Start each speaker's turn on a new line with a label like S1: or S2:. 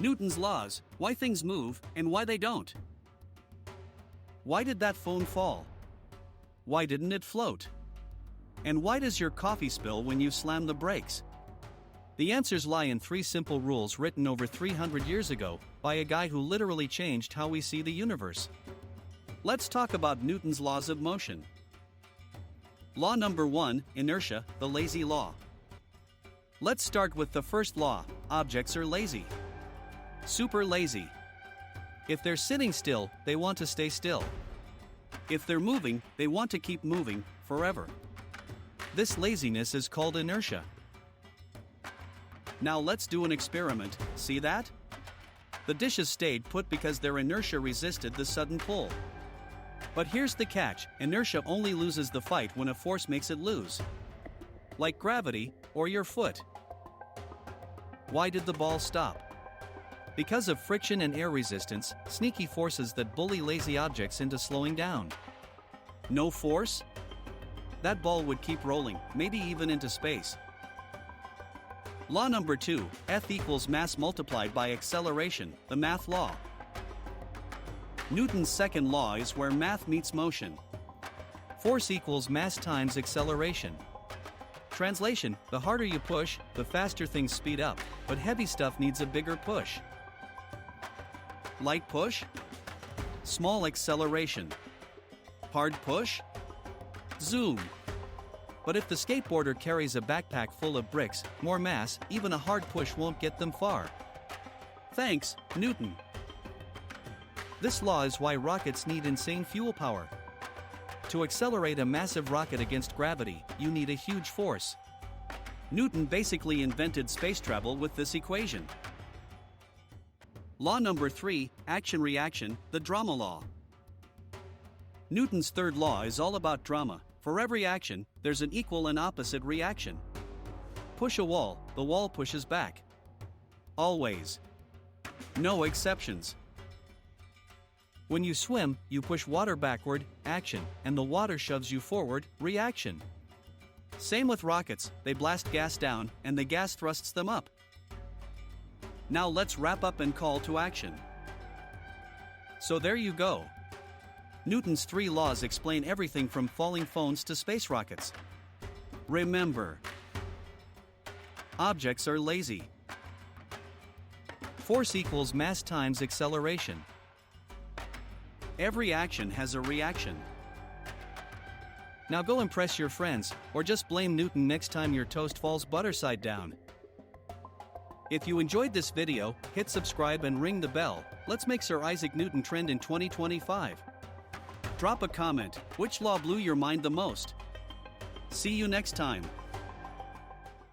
S1: Newton's laws, why things move, and why they don't. Why did that phone fall? Why didn't it float? And why does your coffee spill when you slam the brakes? The answers lie in 3 simple rules written over 300 years ago by a guy who literally changed how we see the universe. Let's talk about Newton's laws of motion. Law number 1, inertia, the lazy law. Let's start with the first law: objects are lazy. Super lazy. If they're sitting still, they want to stay still. If they're moving, they want to keep moving, forever. This laziness is called inertia. Now let's do an experiment, see that? The dishes stayed put because their inertia resisted the sudden pull. But here's the catch: inertia only loses the fight when a force makes it lose. Like gravity, or your foot. Why did the ball stop? Because of friction and air resistance, sneaky forces that bully lazy objects into slowing down. No force? That ball would keep rolling, maybe even into space. Law number 2, F equals mass multiplied by acceleration, the math law. Newton's second law is where math meets motion. Force equals mass times acceleration. Translation: the harder you push, the faster things speed up, but heavy stuff needs a bigger push. Light push? Small acceleration. Hard push? Zoom. But if the skateboarder carries a backpack full of bricks, more mass, even a hard push won't get them far. Thanks, Newton. This law is why rockets need insane fuel power. To accelerate a massive rocket against gravity, you need a huge force. Newton basically invented space travel with this equation. Law number 3, action-reaction, the drama law. Newton's third law is all about drama. For every action, there's an equal and opposite reaction. Push a wall, the wall pushes back. Always. No exceptions. When you swim, you push water backward, action, and the water shoves you forward, reaction. Same with rockets, they blast gas down, and the gas thrusts them up. Now let's wrap up and call to action. So there you go. Newton's 3 laws explain everything from falling phones to space rockets. Remember, objects are lazy. Force equals mass times acceleration. Every action has a reaction. Now go impress your friends, or just blame Newton next time your toast falls butter side down. If you enjoyed this video, hit subscribe and ring the bell. Let's make Sir Isaac Newton trend in 2025. Drop a comment, which law blew your mind the most? See you next time.